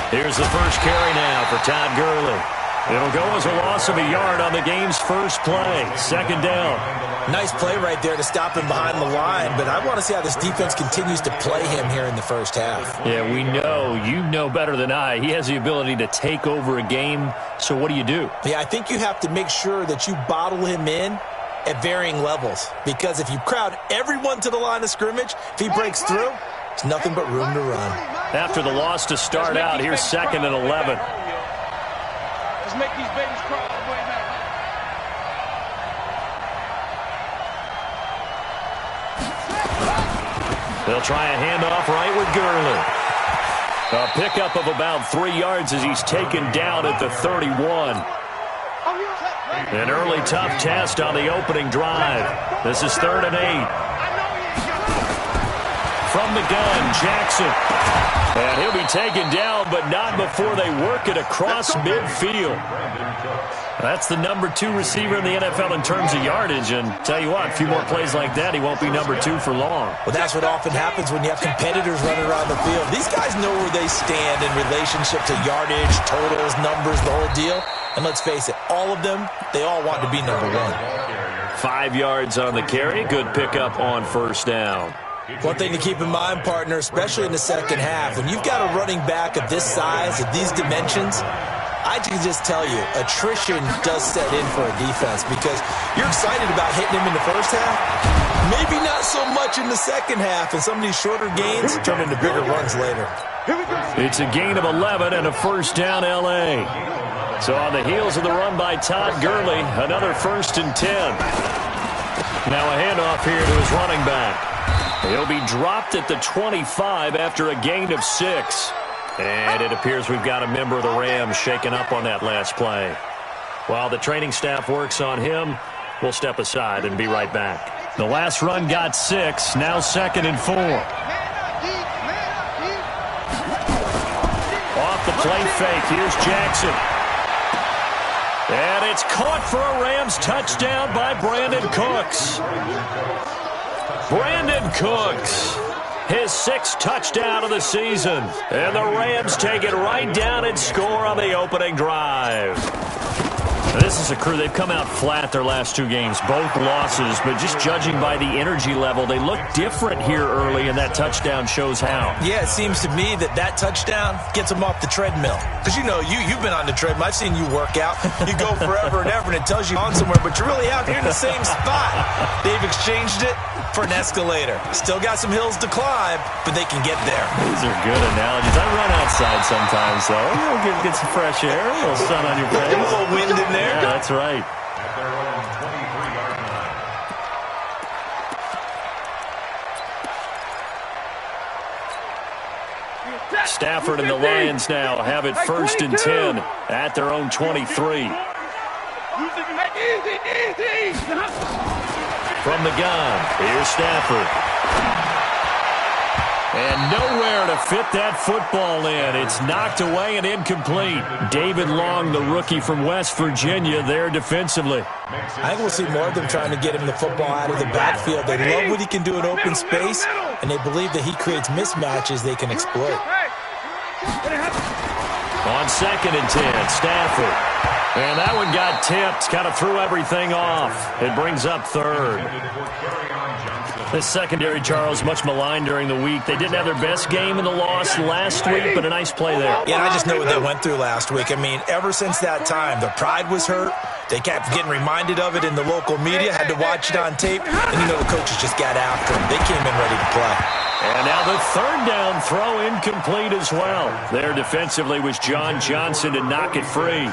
Here's the first carry now for Todd Gurley. It'll go as a loss of a yard on the game's first play. Second down. Nice play right there to stop him behind the line, but I want to see how this defense continues to play him here in the first half. Yeah, we know. You know better than I. He has the ability to take over a game, so what do? Yeah, I think you have to make sure that you bottle him in at varying levels, because if you crowd everyone to the line of scrimmage, if he breaks through, there's nothing but room to run. After the loss to start out, here's 2nd and 11. Let's make these babies cry all the way back. They'll try a handoff right with Gurley. A pickup of about 3 yards as he's taken down at the 31. An early tough test on the opening drive. This is 3rd and 8. From the gun, Jackson. And he'll be taken down, but not before they work it across midfield. That's the number 2 receiver in the NFL in terms of yardage. And tell you what, a few more plays like that, he won't be number 2 for long. Well, that's what often happens when you have competitors running around the field. These guys know where they stand in relationship to yardage, totals, numbers, the whole deal. And let's face it, all of them, they all want to be number 1. 5 yards on the carry. Good pickup on first down. One thing to keep in mind, partner, especially in the second half, when you've got a running back of this size, of these dimensions, I can just tell you, attrition does set in for a defense, because you're excited about hitting him in the first half, maybe not so much in the second half, and some of these shorter gains turn into bigger runs later. It's a gain of 11 and a first down L.A. So on the heels of the run by Todd Gurley, another 1st and 10. Now a handoff here to his running back. He'll be dropped at the 25 after a gain of 6. And it appears we've got a member of the Rams shaken up on that last play. While the training staff works on him, we'll step aside and be right back. The last run got 6, now 2nd and 4. Off the play fake, here's Jackson. And it's caught for a Rams touchdown by Brandon Cooks. Brandon Cooks, his 6th touchdown of the season. And the Rams take it right down and score on the opening drive. This is a crew, they've come out flat their last 2 games, both losses, but just judging by the energy level, they look different here early, and that touchdown shows how. Yeah, it seems to me that touchdown gets them off the treadmill. Because, you know, you've been on the treadmill. I've seen you work out. You go forever and ever, and it tells you on somewhere, but you're really out here in the same spot. They've exchanged it for an escalator. Still got some hills to climb, but they can get there. These are good analogies. I run outside sometimes, though. You'll get some fresh air, a little sun on your face. A little wind in there. Yeah, that's right. Stafford and the Lions now have it 1st and 10 at their own 23. From the gun, here's Stafford. And nowhere to fit that football in. It's knocked away and incomplete. David Long, the rookie from West Virginia, there defensively. I think we'll see more of them trying to get him the football out of the backfield. They love what he can do in open space, and they believe that he creates mismatches they can exploit. On 2nd and 10, Stafford. And that one got tipped, kind of threw everything off. It brings up 3rd. This secondary, Charles, much maligned during the week. They didn't have their best game in the loss last week, but a nice play there. Yeah, and I just know what they went through last week. I mean, ever since that time, their pride was hurt. They kept getting reminded of it in the local media, had to watch it on tape, and you know the coaches just got after them. They came in ready to play. And now the 3rd down throw incomplete as well. There defensively was John Johnson to knock it free.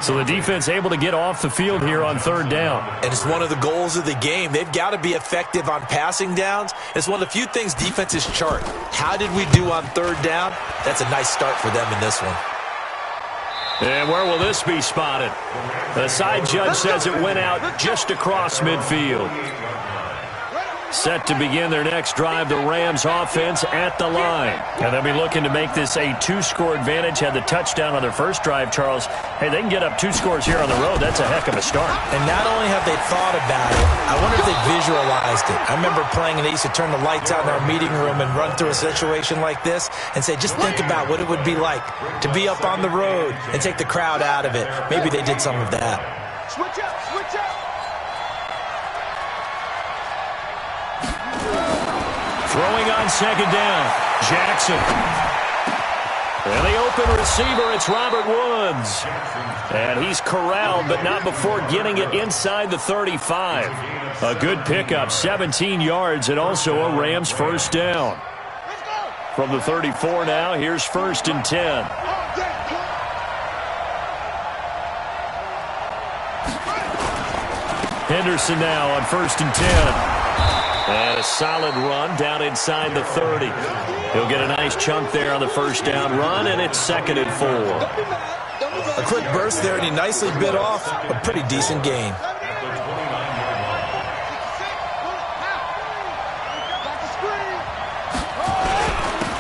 So the defense able to get off the field here on 3rd down. And it's one of the goals of the game. They've got to be effective on passing downs. It's one of the few things defenses chart. How did we do on 3rd down? That's a nice start for them in this one. And where will this be spotted? The side judge says it went out just across midfield. Set to begin their next drive, the Rams offense at the line. And they'll be looking to make this a 2-score advantage. Had the touchdown on their first drive, Charles. Hey, they can get up 2 scores here on the road. That's a heck of a start. And not only have they thought about it, I wonder if they visualized it. I remember playing and they used to turn the lights out in our meeting room and run through a situation like this and say, just think about what it would be like to be up on the road and take the crowd out of it. Maybe they did some of that. Switch up, switch up. Throwing on second down, Jackson. And the open receiver, it's Robert Woods. And he's corralled, but not before getting it inside the 35. A good pickup, 17 yards, and also a Rams first down. From the 34 now, here's 1st and 10. Henderson now on 1st and 10. And a solid run down inside the 30. He'll get a nice chunk there on the first down run, and it's 2nd and 4. A quick burst there, and he nicely bit off a pretty decent gain.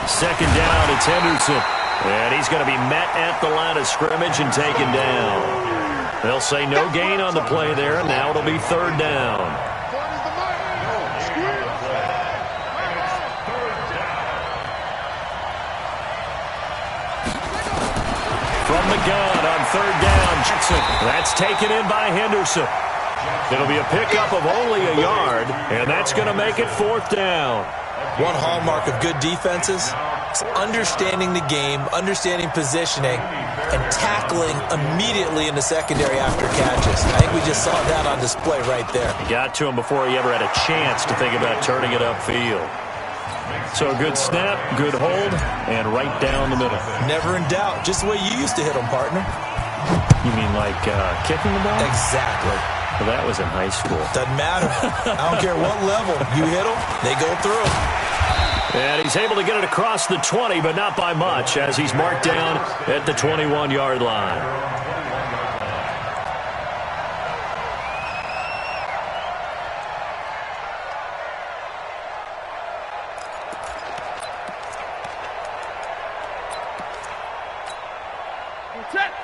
Second down, it's Henderson. And he's going to be met at the line of scrimmage and taken down. They'll say no gain on the play there, and now it'll be 3rd down. From the gun on 3rd down, Jackson. That's taken in by Henderson. It'll be a pickup of only a yard, and that's going to make it 4th down. One hallmark of good defenses is understanding the game, understanding positioning, and tackling immediately in the secondary after catches. I think we just saw that on display right there. Got to him before he ever had a chance to think about turning it upfield. So a good snap, good hold, and right down the middle. Never in doubt. Just the way you used to hit them, partner. You mean like kicking the ball? Exactly. Well, that was in high school. Doesn't matter. I don't care what level. You hit them, they go through. And he's able to get it across the 20, but not by much, as he's marked down at the 21-yard line.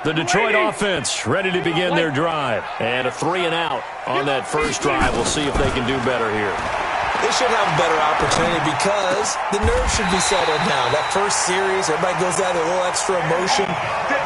The Detroit offense ready to begin their drive. And a 3-and-out on that first drive. We'll see if they can do better here. They should have a better opportunity because the nerves should be settled now. That first series, everybody goes out with a little extra emotion.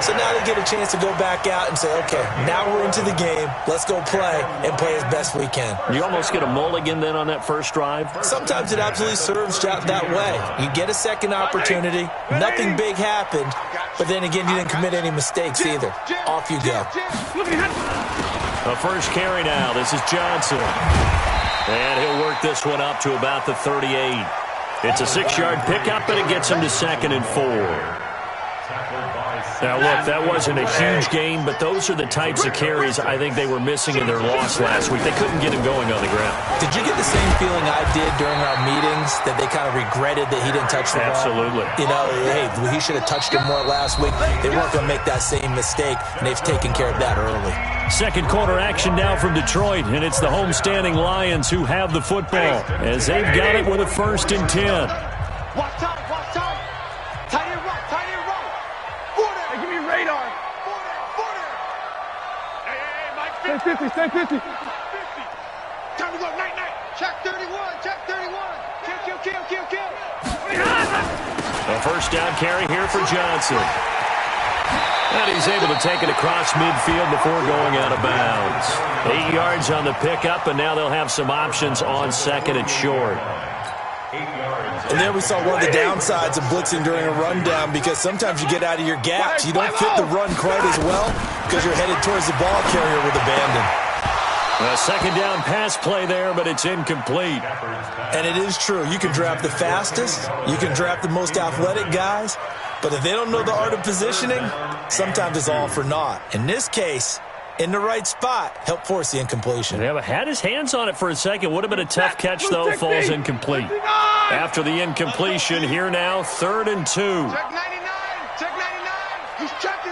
So now they get a chance to go back out and say, okay, now we're into the game. Let's go play and play as best we can. You almost get a mulligan then on that first drive? Sometimes it absolutely serves that way. You get a second opportunity. Nothing big happened. But then again, you didn't commit any mistakes either. Off you go. A first carry now. This is Johnson. And he'll work this one up to about the 38. It's a 6-yard pickup, and it gets him to 2nd and 4. Now, look, that wasn't a huge gain, but those are the types of carries I think they were missing in their loss last week. They couldn't get him going on the ground. Did you get the same feeling I did during our meetings, that they kind of regretted that he didn't touch the ball? Absolutely. You know, hey, he should have touched it more last week. They weren't going to make that same mistake, and they've taken care of that early. Second quarter action now from Detroit, and it's the homestanding Lions who have the football as they've got it with a 1st and 10. Watch time, watch time. Tight end right, tight end right. Hey, give me radar. 40. Hey, Mike, 50. Stay 50. Time to go, night. Check 31. Kill. A first down carry here for Johnson. And he's able to take it across midfield before going out of bounds. 8 yards on the pickup, and now they'll have some options on 2nd and short. And there we saw one of the downsides of blitzing during a rundown, because sometimes you get out of your gaps. You don't fit the run quite as well because you're headed towards the ball carrier with abandon. A second down pass play there, but it's incomplete. And it is true. You can draft the fastest. You can draft the most athletic guys. But if they don't know the art of positioning, sometimes it's all for naught. In this case, in the right spot, help force the incompletion. Yeah, but had his hands on it for a second. Would have been a tough catch, though. Falls incomplete. After the incompletion, here now, 3rd and 2. Check 99. He's checking.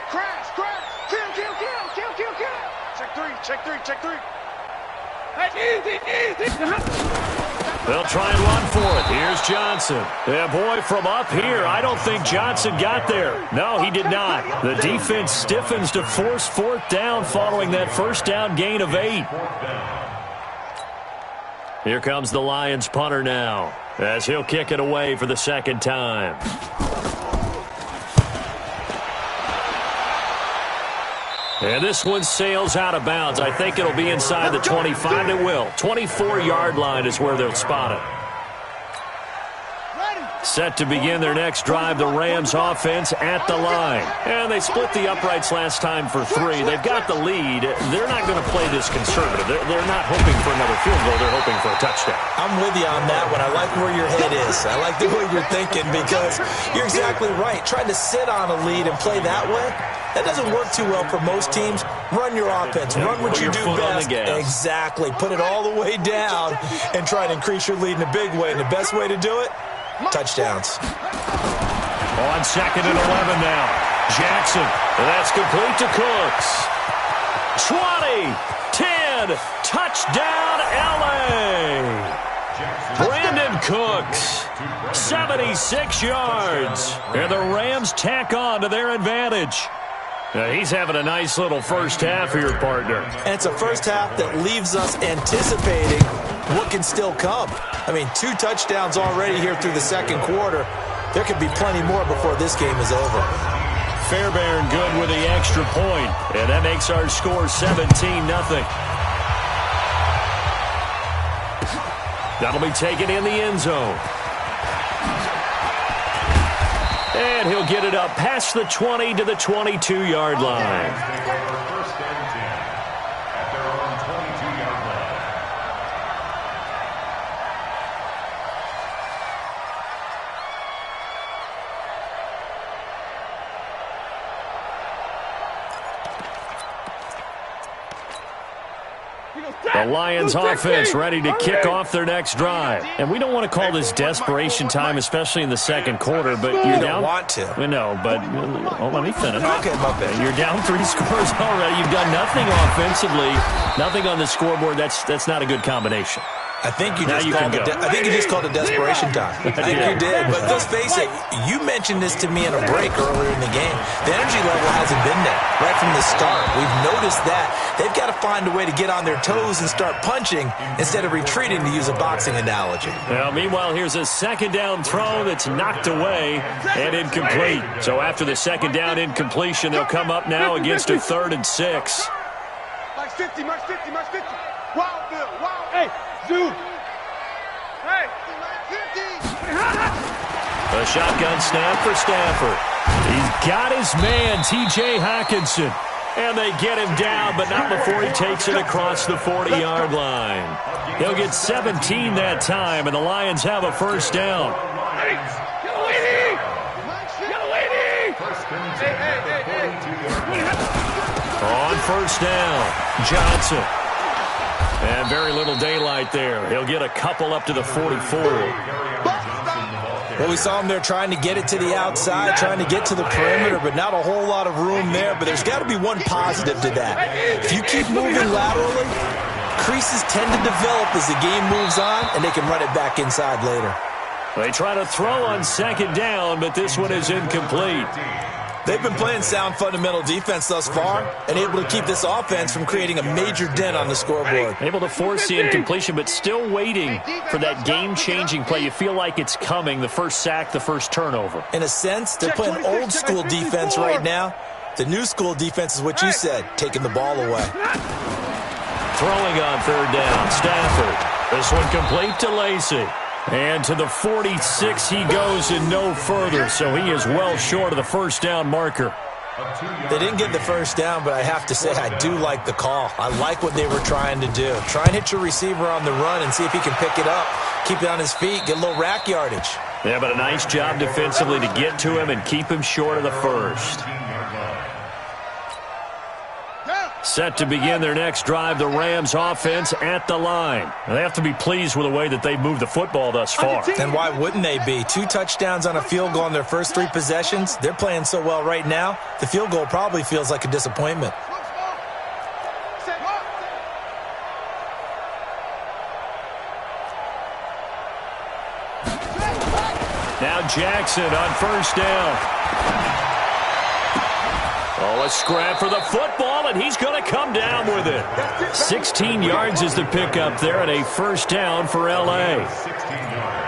Crash. Kill. Check three. They'll try and run for it. Here's Johnson. Yeah, boy, from up here, I don't think Johnson got there. No, he did not. The defense stiffens to force fourth down following that first down gain of 8. Here comes the Lions punter now, as he'll kick it away for the second time. And this one sails out of bounds. I think it'll be inside the 25. It will. 24-yard line is where they'll spot it. Set to begin their next drive, the Rams offense at the line. And they split the uprights last time for 3. They've got the lead. They're not going to play this conservative. They're not hoping for another field goal. They're hoping for a touchdown. I'm with you on that one. I like where your head is. I like the way you're thinking because you're exactly right. Trying to sit on a lead and play that way, that doesn't work too well for most teams. Run your offense. Run what you do best. Exactly. Put it all the way down and try to increase your lead in a big way. And the best way to do it, touchdowns. On 2nd and 11 now. Jackson. And that's complete to Cooks. 20, 10, touchdown LA. Brandon Cooks, 76 yards. And the Rams tack on to their advantage. He's having a nice little first half here, partner. And it's a first half that leaves us anticipating what can still come. I mean, 2 touchdowns already here through the second quarter. There could be plenty more before this game is over. Fairbairn good with the extra point, and that makes our score 17-0. That'll be taken in the end zone. And he'll get it up past the 20 to the 22-yard line. The Lions offense ready to kick off their next drive. And we don't want to call this desperation time, especially in the second quarter, but you're down. Want to. No, but let me finish. Okay, my bad. You're down 3 scores already. You've done nothing offensively, nothing on the scoreboard. That's not a good combination. I think you just called it desperation time. I think you did. But let's face it, you mentioned this to me in a break earlier in the game. The energy level hasn't been there right from the start. We've noticed that. They've got to find a way to get on their toes and start punching instead of retreating, to use a boxing analogy. Well, meanwhile, here's a second down throw that's knocked away and incomplete. So after the second down incompletion, they'll come up now against a 3rd and 6. March 50, March 50, March 50. Wild, Bill, wild. Hey, Zoo. Hey, 50. A shotgun snap for Stafford. He's got his man, T.J. Hockenson. And they get him down, but not before he takes it across the 40-yard line. He'll get 17 that time, and the Lions have a first down. Get away! Get away! On first down, Johnson. And very little daylight there. He'll get a couple up to the 44. Well, we saw him there trying to get it to the outside, trying to get to the perimeter, but not a whole lot of room there. But there's got to be one positive to that. If you keep moving laterally, creases tend to develop as the game moves on, and they can run it back inside later. They try to throw on second down, but this one is incomplete. They've been playing sound fundamental defense thus far and able to keep this offense from creating a major dent on the scoreboard. Able to force the incompletion, but still waiting for that game-changing play. You feel like it's coming, the first sack, the first turnover. In a sense, they're playing old-school defense right now. The new-school defense is what you said, taking the ball away. Throwing on 3rd down, Stafford. This one complete to Lacy. And to the 46 he goes and no further, so he is well short of the first down marker. They didn't get the first down, but I have to say I do like the call. I like what they were trying to do. Try and hit your receiver on the run and see if he can pick it up, keep it on his feet, get a little rack yardage. Yeah, but a nice job defensively to get to him and keep him short of the first. Set to begin their next drive, the Rams offense at the line. They have to be pleased with the way that they've moved the football thus far. And why wouldn't they be? 2 touchdowns on a field goal in their first 3 possessions. They're playing so well right now, the field goal probably feels like a disappointment. Now Jackson on first down. Oh, a scrap for the football, and he's going to come down with it. 16 yards is the pickup there, and a first down for L.A.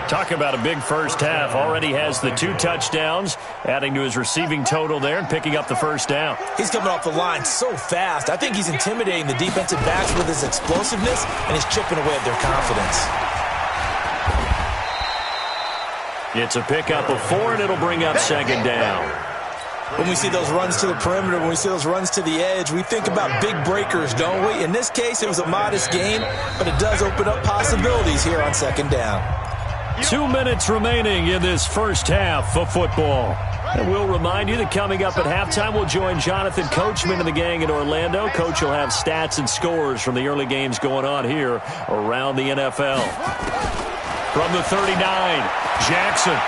Talk about a big first half. Already has the 2 touchdowns, adding to his receiving total there and picking up the first down. He's coming off the line so fast. I think he's intimidating the defensive backs with his explosiveness, and he's chipping away at their confidence. It's a pickup of 4, and it'll bring up second down. When we see those runs to the perimeter, when we see those runs to the edge, we think about big breakers, don't we? In this case, it was a modest gain, but it does open up possibilities here on second down. 2 minutes remaining in this first half of football. And we'll remind you that coming up at halftime, we'll join Jonathan Coachman and the gang in Orlando. Coach will have stats and scores from the early games going on here around the NFL. From the 39, Jackson.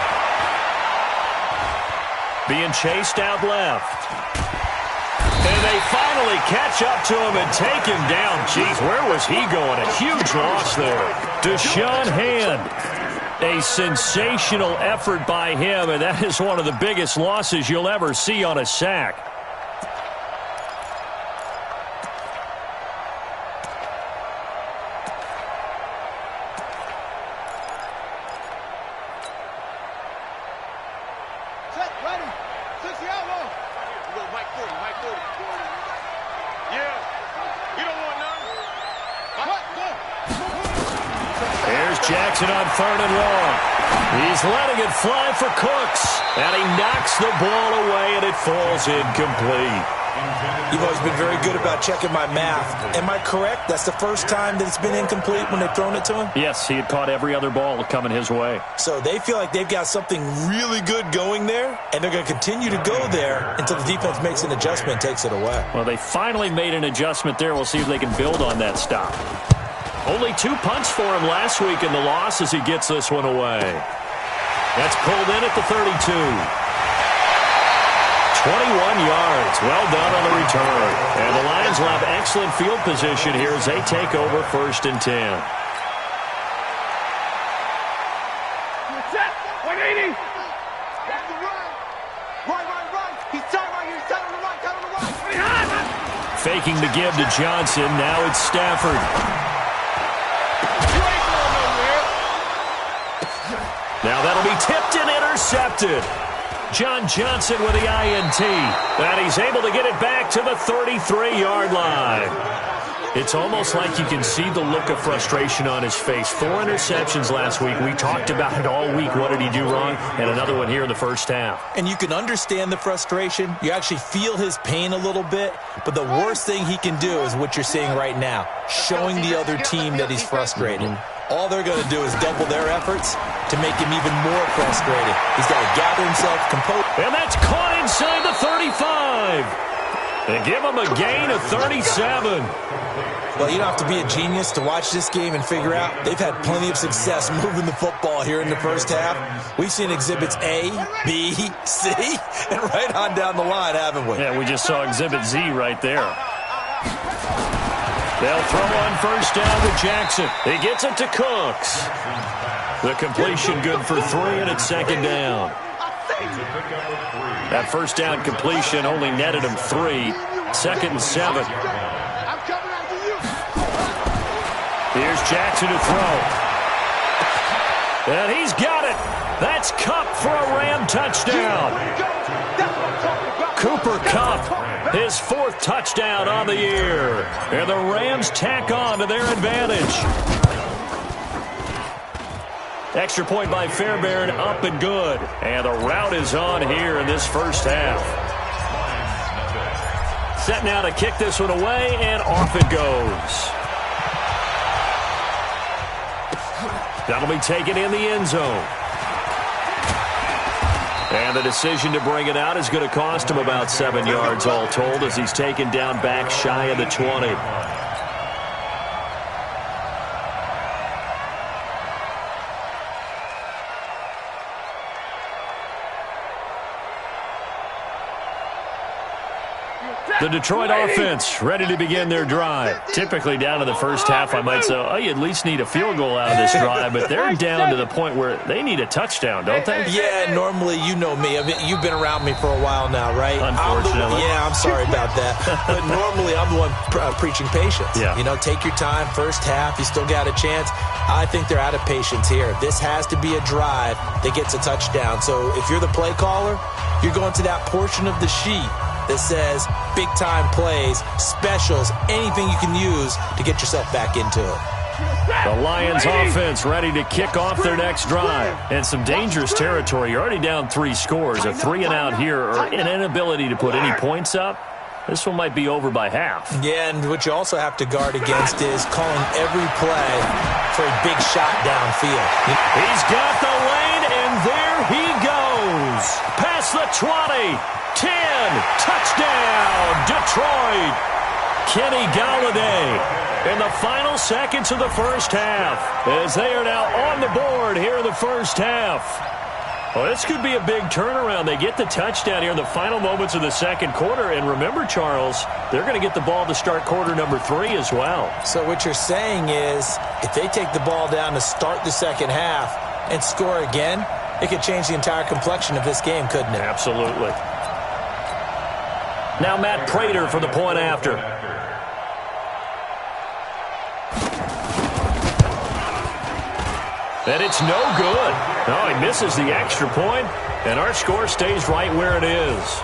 Being chased out left. And they finally catch up to him and take him down. Jeez, where was he going? A huge loss there. Deshaun Hand. A sensational effort by him, and that is one of the biggest losses you'll ever see on a sack. Jackson on 3rd and long. He's letting it fly for Cooks. And he knocks the ball away, and it falls incomplete. You've always been very good about checking my math. Am I correct? That's the first time that it's been incomplete when they've thrown it to him? Yes, he had caught every other ball coming his way. So they feel like they've got something really good going there, and they're going to continue to go there until the defense makes an adjustment and takes it away. Well, they finally made an adjustment there. We'll see if they can build on that stop. Only 2 punts for him last week in the loss as he gets this one away. That's pulled in at the 32. 21 yards. Well done on the return. And the Lions will have excellent field position here as they take over 1st and 10. 180. That's the run. Right. He's tight right here. He's tight on the right. Faking the give to Johnson. Now it's Stafford. Now that'll be tipped and intercepted. John Johnson with the INT. And he's able to get it back to the 33-yard line. It's almost like you can see the look of frustration on his face. 4 interceptions last week. We talked about it all week. What did he do wrong? And another one here in the first half. And you can understand the frustration. You actually feel his pain a little bit. But the worst thing he can do is what you're seeing right now, showing the other team that he's frustrated. All they're going to do is double their efforts to make him even more frustrated. He's got to gather himself, compose. And that's caught inside the 35. They give him a gain of 37. Well, you don't have to be a genius to watch this game and figure out they've had plenty of success moving the football here in the first half. We've seen exhibits A, B, C, and right on down the line, haven't we? Yeah, we just saw exhibit Z right there. They'll throw on first down to Jackson. He gets it to Cooks. The completion good for 3, and it's second down. That first down completion only netted him 3. 2nd and 7. Here's Jackson to throw. And he's got it. That's Kupp for a Ram touchdown. Cooper Kupp, his 4th touchdown on the year. And the Rams tack on to their advantage. Extra point by Fairbairn, up and good. And the route is on here in this first half. Set now to kick this one away, and off it goes. That'll be taken in the end zone. And the decision to bring it out is going to cost him about 7 yards all told as he's taken down back shy of the 20. The Detroit offense ready to begin their drive. Typically down to the first half, I might say, oh, you at least need a field goal out of this drive, but they're down to the point where they need a touchdown, don't they? Yeah, normally, you know me. I mean, you've been around me for a while now, right? Unfortunately. I'm sorry about that. But normally, I'm the one preaching patience. Yeah. You know, take your time. First half, you still got a chance. I think they're out of patience here. This has to be a drive that gets a touchdown. So if you're the play caller, you're going to that portion of the sheet that says big-time plays, specials, anything you can use to get yourself back into it. The Lions offense ready to kick off their next drive. And some dangerous territory. You're already down 3 scores. A 3-and-out here or an inability to put any points up. This one might be over by half. Yeah, and what you also have to guard against is calling every play for a big shot downfield. He's got the lane, and there he goes. Past the 20, 10, touchdown, Detroit. Kenny Golladay in the final seconds of the first half as they are now on the board here in the first half. Well, this could be a big turnaround. They get the touchdown here in the final moments of the second quarter. And remember, Charles, they're going to get the ball to start quarter number 3 as well. So what you're saying is if they take the ball down to start the second half and score again, it could change the entire complexion of this game, couldn't it? Absolutely. Now Matt Prater for the point after. And it's no good. No, he misses the extra point, and our score stays right where it is.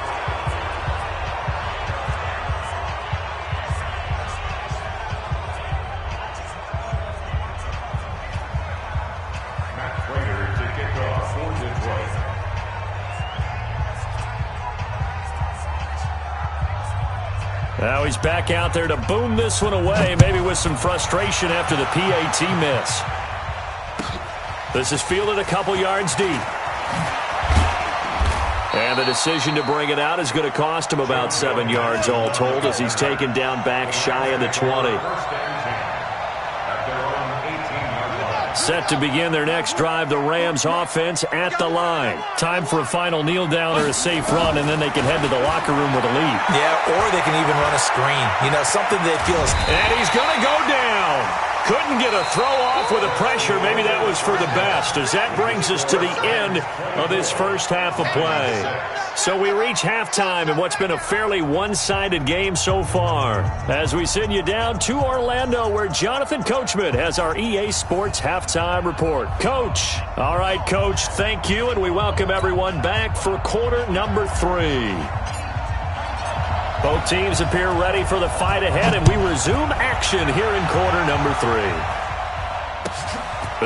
Now he's back out there to boom this one away, maybe with some frustration after the PAT miss. This is fielded a couple yards deep. And the decision to bring it out is going to cost him about 7 yards all told as he's taken down back shy of the 20. Set to begin their next drive, the Rams offense at the line. Time for a final kneel down or a safe run, and then they can head to the locker room with a lead. Yeah, or they can even run a screen. You know, something they feel is... And he's going to go down. Couldn't get a throw off with the pressure. Maybe that was for the best, as that brings us to the end of this first half of play. So we reach halftime in what's been a fairly one-sided game so far. As we send you down to Orlando, where Jonathan Coachman has our EA Sports halftime report. Coach. All right, Coach, thank you, and we welcome everyone back for quarter number 3. Both teams appear ready for the fight ahead, and we resume action here in quarter number 3.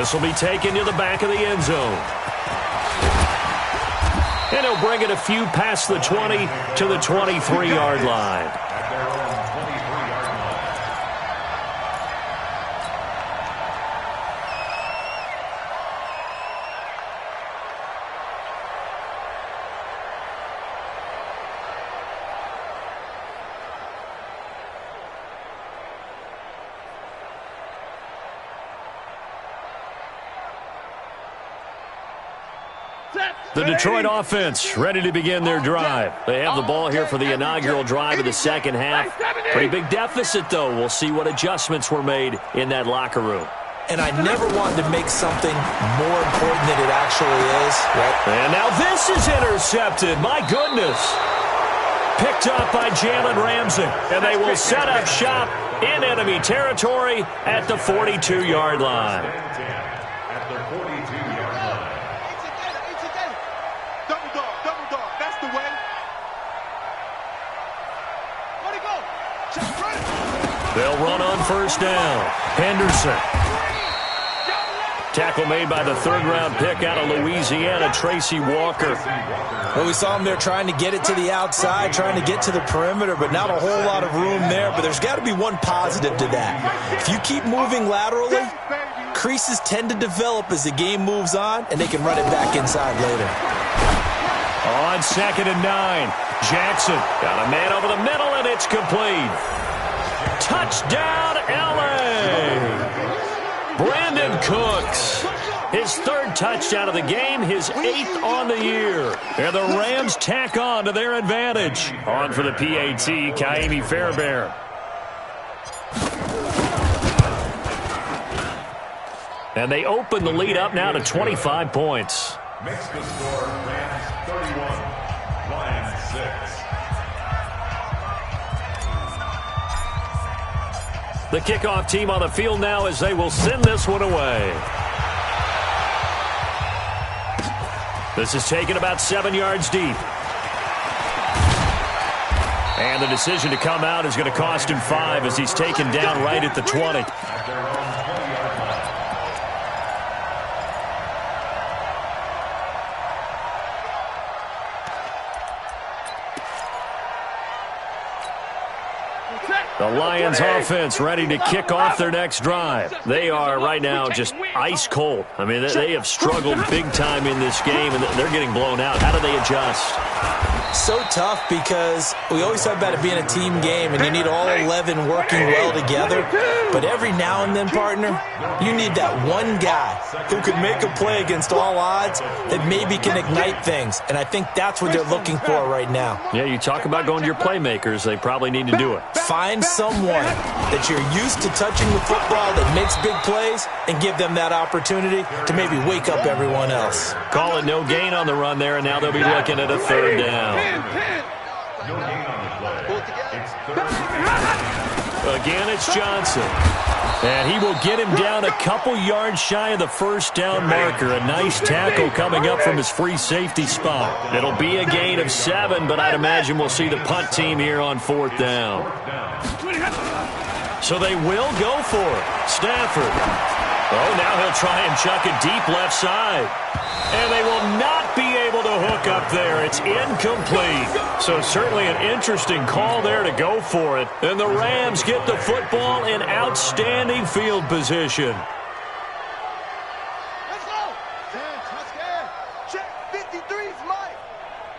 This will be taken to the back of the end zone. And he'll bring it a few past the 20 to the 23-yard line. The Detroit offense ready to begin their drive. They have the ball here for the inaugural drive of the second half. Pretty big deficit, though. We'll see what adjustments were made in that locker room. And I never wanted to make something more important than it actually is. Right? And now this is intercepted. My goodness. Picked up by Jalen Ramsey. And they will set up shop in enemy territory at the 42-yard line. They'll run on first down. Henderson. Tackle made by the third-round pick out of Louisiana, Tracy Walker. Well, we saw him there trying to get it to the outside, trying to get to the perimeter, but not a whole lot of room there. But there's got to be one positive to that. If you keep moving laterally, creases tend to develop as the game moves on, and they can run it back inside later. On 2nd and 9, Jackson got a man over the middle, and it's complete. Touchdown, L.A. Brandon Cooks. His third touchdown of the game, his 8th on the year. And the Rams tack on to their advantage. On for the PAT, Kaimi Fairbairn. And they open the lead up now to 25 points. Makes the score Rams 31, Lions 6. The kickoff team on the field now as they will send this one away. This is taken about 7 yards deep. And the decision to come out is going to cost him 5 as he's taken down right at the 20. The Lions offense ready to kick off their next drive. They are right now just ice cold. I mean, they have struggled big time in this game, and they're getting blown out. How do they adjust? So tough because we always talk about it being a team game, and you need all 11 working well together. But every now and then, partner, you need that one guy who can make a play against all odds that maybe can ignite things. And I think that's what they're looking for right now. Yeah, you talk about going to your playmakers. They probably need to do it. Find someone that you're used to touching the football that makes big plays and give them that opportunity to maybe wake up everyone else. Call it no gain on the run there, and now they'll be looking at a 3rd down. No gain on the play. It's 3rd. Again, it's Johnson. And he will get him down a couple yards shy of the 1st down marker. A nice tackle coming up from his free safety spot. It'll be a gain of 7, but I'd imagine we'll see the punt team here on 4th down. So they will go for it. Stafford. Oh, now he'll try and chuck it deep left side. And they will not be able to hook up there. It's incomplete. So certainly an interesting call there to go for it. And the Rams get the football in outstanding field position. Let's go. Let's go. Check 53's Mike.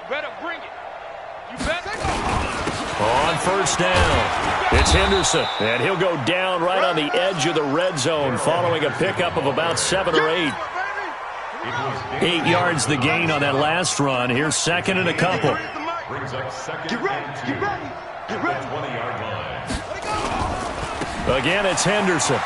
You better bring it. You better. On 1st down, it's Henderson. And he'll go down right on the edge of the red zone following a pickup of about 7 or 8. 8 yards the gain on that last run. Here's 2nd and a couple. Brings up 2nd and 2 at the 20-yard line. Again, it's Henderson.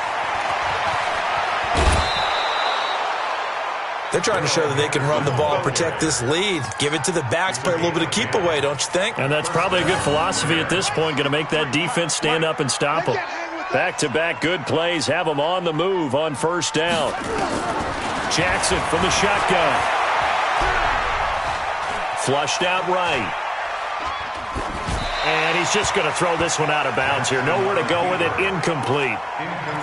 They're trying to show that they can run the ball, protect this lead. Give it to the backs, play a little bit of keep away, don't you think? And that's probably a good philosophy at this point, going to make that defense stand up and stop them. Back-to-back good plays have them on the move on 1st down. Jackson from the shotgun. Flushed out right. And he's just going to throw this one out of bounds here. Nowhere to go with it. Incomplete.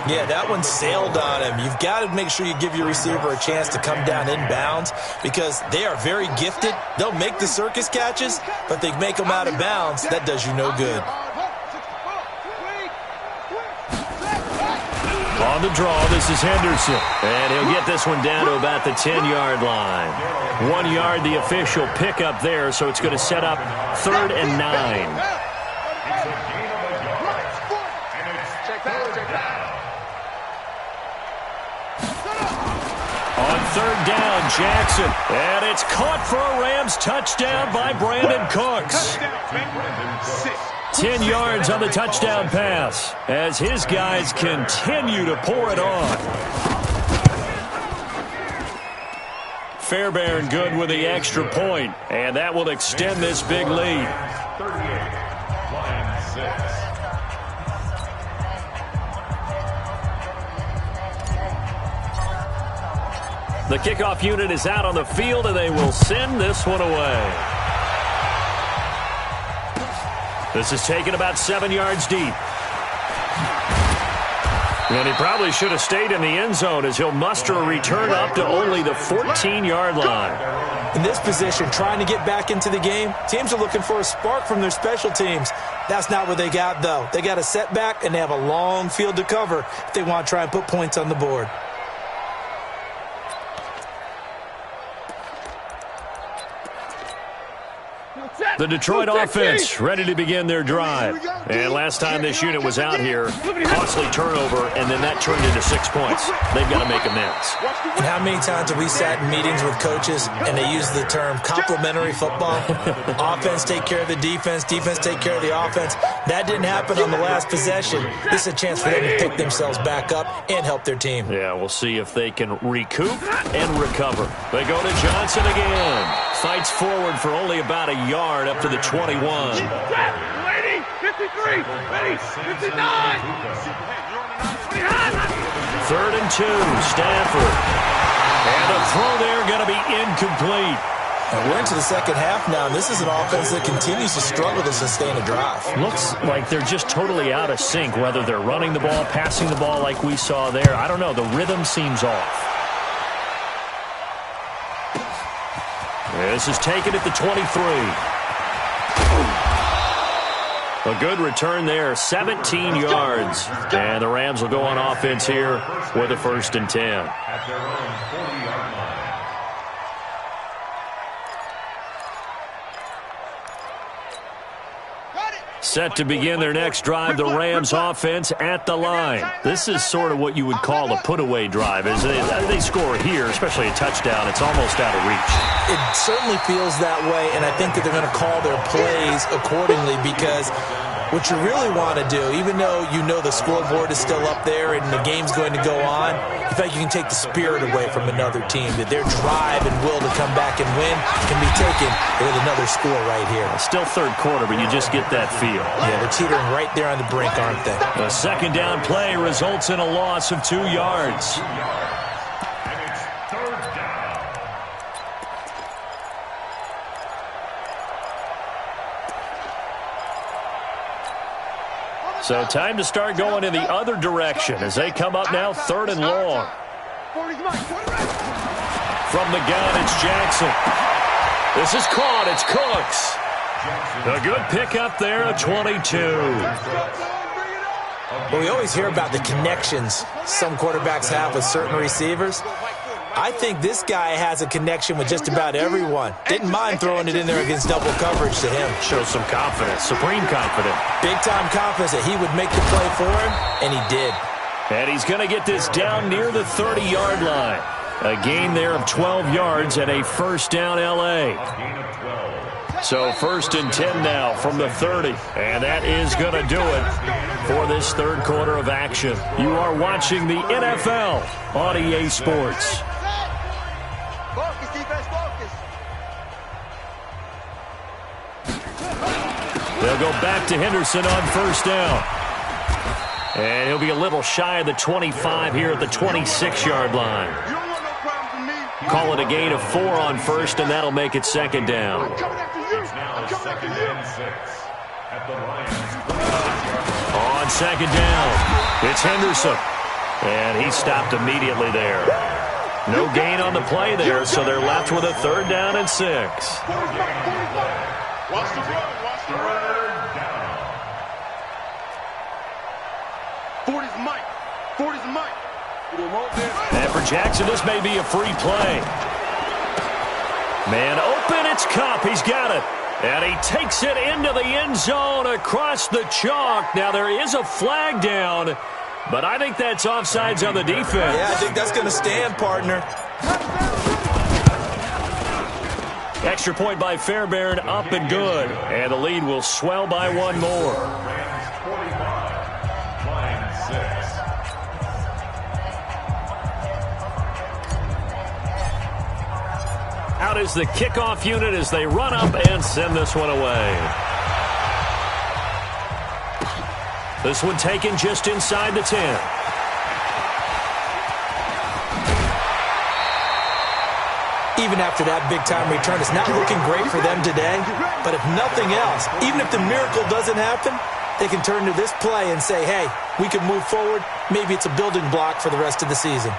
Yeah, that one sailed on him. You've got to make sure you give your receiver a chance to come down inbounds because they are very gifted. They'll make the circus catches, but they make them out of bounds. That does you no good. On the draw, this is Henderson. And he'll get this one down to about the 10-yard line. 1 yard, the official pickup there, so it's going to set up 3rd and 9. On 3rd down, Jackson. And it's caught for a Rams touchdown by Brandon Cooks. 10 yards on the touchdown pass as his guys continue to pour it on. Fairbairn good with the extra point, and that will extend this big lead. 38, Lions 6. The kickoff unit is out on the field, and they will send this one away. This is taken about 7 yards deep. And he probably should have stayed in the end zone as he'll muster a return up to only the 14-yard line. In this position, trying to get back into the game, teams are looking for a spark from their special teams. That's not what they got, though. They got a setback, and they have a long field to cover if they want to try and put points on the board. The Detroit offense ready to begin their drive. And last time this unit was out here, costly turnover, and then that turned into 6 points. They've got to make amends. And how many times have we sat in meetings with coaches and they use the term complementary football? Offense take care of the defense, defense take care of the offense. That didn't happen on the last possession. This is a chance for them to pick themselves back up and help their team. Yeah, we'll see if they can recoup and recover. They go to Johnson again. Fights forward for only about a yard up to the 21. Ready, 53, ready, 59. 3rd and 2, Stafford. And the throw there going to be incomplete. And we're into the second half now, and this is an offense that continues to struggle to sustain a drive. Looks like they're just totally out of sync, whether they're running the ball, passing the ball like we saw there. I don't know. The rhythm seems off. This is taken at the 23. A good return there, 17 yards. And the Rams will go on offense here with a 1st and 10. At their own 40-yard line. Set to begin their next drive, the Rams offense at the line. This is sort of what you would call a put-away drive. As they score here, especially a touchdown, it's almost out of reach. It certainly feels that way, and I think that they're going to call their plays accordingly because what you really want to do, even though you know the scoreboard is still up there and the game's going to go on, you feel like you can take the spirit away from another team, that their drive and will to come back and win can be taken with another score right here. Still 3rd quarter, but you just get that feel. Yeah, they're teetering right there on the brink, aren't they? A 2nd down play results in a loss of 2 yards. And it's 3rd down. So time to start going in the other direction as they come up now 3rd and long. From the gun, it's Jackson. This is caught. It's Cooks. A good pickup there, a 22. Well, we always hear about the connections some quarterbacks have with certain receivers. I think this guy has a connection with just about everyone. Didn't mind throwing it in there against double coverage to him. Shows some confidence, supreme confidence. Big-time confidence that he would make the play for him, and he did. And he's going to get this down near the 30-yard line. A gain there of 12 yards and a 1st down L.A. So 1st and 10 now from the 30. And that is going to do it for this 3rd quarter of action. You are watching the NFL on EA Sports. Focus, defense, focus. They'll go back to Henderson on 1st down. And he'll be a little shy of the 25 here at the 26-yard line. You don't want no problems with me. Call it a gain of 4 on 1st, and that'll make it 2nd down. I'm coming after you. It's now I'm coming after 2nd you. and 6 at the Lions. On 2nd down, it's Henderson. And he stopped immediately there. No gain on the play there, so they're left with a 3rd down and 6. Watch the run. Watch the run. 40's Mike. 40's Mike. And for Jackson, this may be a free play. Man open, it's Kupp. He's got it. And he takes it into the end zone across the chalk. Now, there is a flag down, but I think that's offsides on the defense. Yeah, I think that's going to stand, partner. Extra point by Fairbairn, up and good. And the lead will swell by 1 more. Rams 45, Lions 6. Out is the kickoff unit as they run up and send this one away. This one taken just inside the 10. Even after that big-time return, it's not looking great for them today. But if nothing else, even if the miracle doesn't happen, they can turn to this play and say, hey, we can move forward. Maybe it's a building block for the rest of the season.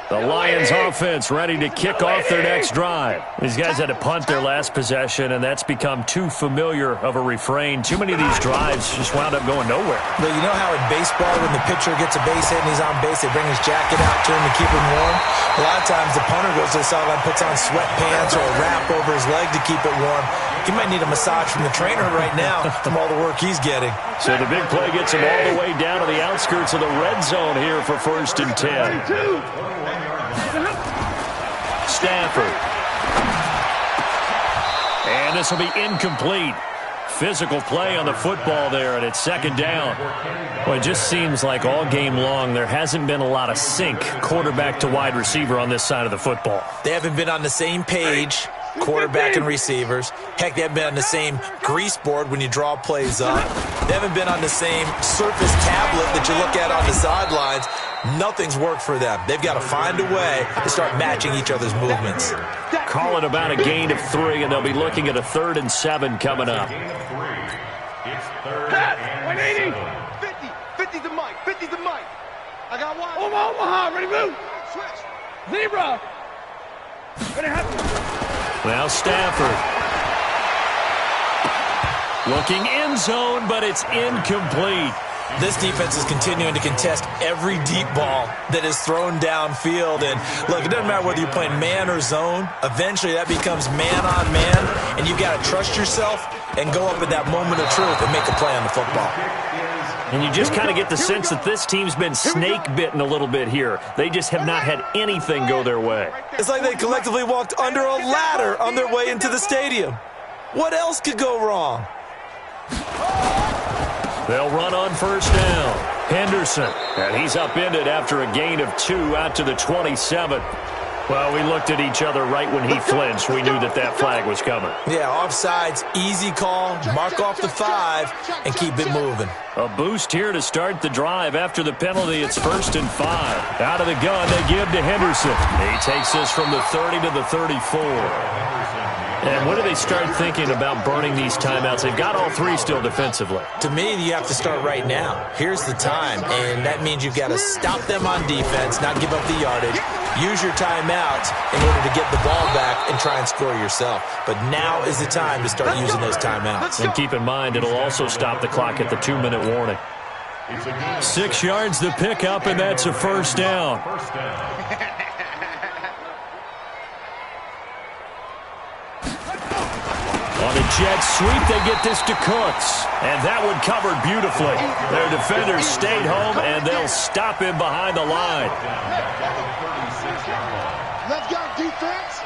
The Lions offense ready to kick off their next drive. These guys had to punt their last possession, and that's become too familiar of a refrain. Too many of these drives just wound up going nowhere. But you know how in baseball, when the pitcher gets a base hit and he's on base, they bring his jacket out to him to keep him warm? A lot of times the punter goes to the sideline, puts on sweatpants or a wrap over his leg to keep it warm. He might need a massage from the trainer right now from all the work he's getting. So the big play gets him all the way down to the outskirts of the red zone here for 1st and 10. Stafford. And this will be incomplete. Physical play on the football there, and it's 2nd down. Well, it just seems like all game long there hasn't been a lot of sync quarterback to wide receiver on this side of the football. They haven't been on the same page, quarterback and receivers. Heck, they haven't been on the same grease board when you draw plays up. They haven't been on the same surface tablet that you look at on the sidelines. Nothing's worked for them. They've got to find a way to start matching each other's movements. Call it about a gain of 3, and they'll be looking at a 3rd and 7 coming up. Pass, 180. 50 to Mike, 50 to Mike. I got one. Omaha, ready, move. Switch. Zebra. Ready, happen. Now Stafford. Looking end zone, but it's incomplete. This defense is continuing to contest every deep ball that is thrown downfield. And look, it doesn't matter whether you're playing man or zone. Eventually that becomes man on man, and you've got to trust yourself and go up at that moment of truth and make a play on the football. And you just kind of get the sense that this team's been snake-bitten a little bit here. They just have not had anything go their way. It's like they collectively walked under a ladder on their way into the stadium. What else could go wrong? They'll run on 1st down. Henderson, and he's upended after a gain of 2 out to the 27. Well, we looked at each other right when he flinched. We knew that that flag was coming. Yeah, offsides, easy call, mark off the 5, and keep it moving. A boost here to start the drive. After the penalty, it's 1st and 5. Out of the gun, they give to Henderson. He takes this from the 30 to the 34. And when do they start thinking about burning these timeouts? They've got all 3 still defensively. To me, you have to start right now. Here's the time, and that means you've got to stop them on defense, not give up the yardage. Use your timeouts in order to get the ball back and try and score yourself. But now is the time to start using those timeouts. And keep in mind, it'll also stop the clock at the 2-minute warning. 6 yards the pickup, and that's a 1st down. On a jet sweep, they get this to Cooks. And that one covered beautifully. Their defenders stayed home, and they'll stop him behind the line. Let's go, defense.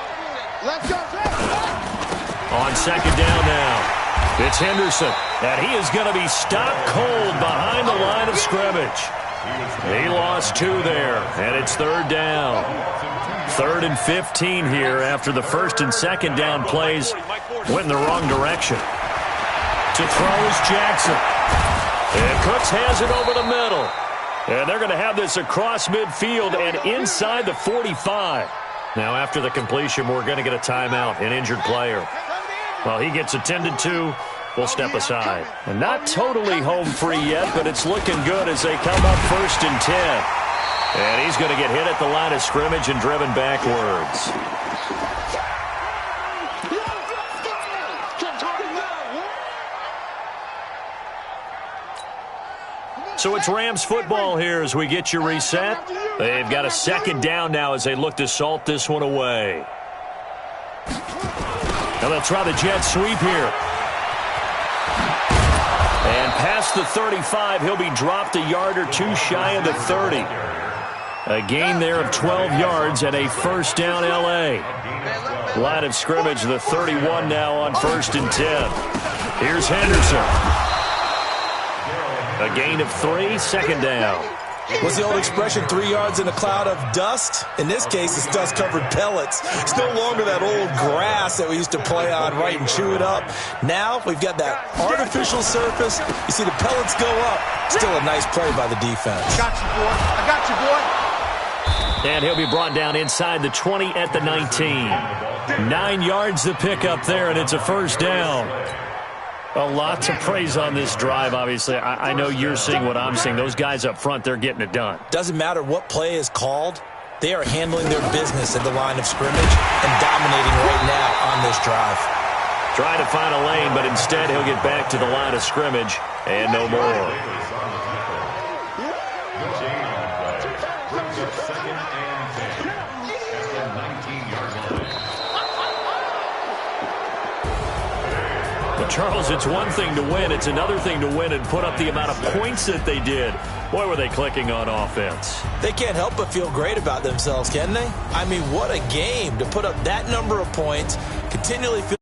Let's go. On 2nd down now, it's Henderson. And he is going to be stopped cold behind the line of scrimmage. He lost 2 there, and it's 3rd down. 3rd and 15 here after the 1st and 2nd down plays went in the wrong direction. To throw is Jackson. And Cooks has it over the middle. And they're going to have this across midfield and inside the 45. Now after the completion, we're going to get a timeout, an injured player. Well, he gets attended to. We'll step aside. And not totally home free yet, but it's looking good as they come up 1st and 10. And he's going to get hit at the line of scrimmage and driven backwards. So it's Rams football here as we get you reset. They've got a 2nd down now as they look to salt this one away. Now they'll try the jet sweep here. And past the 35, he'll be dropped a yard or 2 shy of the 30. A gain there of 12 yards and a 1st down L.A. Line of scrimmage, the 31 now on 1st and 10. Here's Henderson. A gain of 3, 2nd down. What's the old expression, 3 yards in a cloud of dust? In this case, it's dust-covered pellets. It's no longer that old grass that we used to play on, right, and chew it up. Now we've got that artificial surface. You see the pellets go up. Still a nice play by the defense. I got you, boy. I got you, boy. And he'll be brought down inside the 20 at the 19. 9 yards the pickup there, and it's a 1st down. A lot to praise on this drive, obviously. I know you're seeing what I'm seeing. Those guys up front, they're getting it done. Doesn't matter what play is called. They are handling their business at the line of scrimmage and dominating right now on this drive. Trying to find a lane, but instead he'll get back to the line of scrimmage and no more. Charles, it's one thing to win. It's another thing to win and put up the amount of points that they did. Boy, were they clicking on offense. They can't help but feel great about themselves, can they? I mean, what a game to put up that number of points, continually feel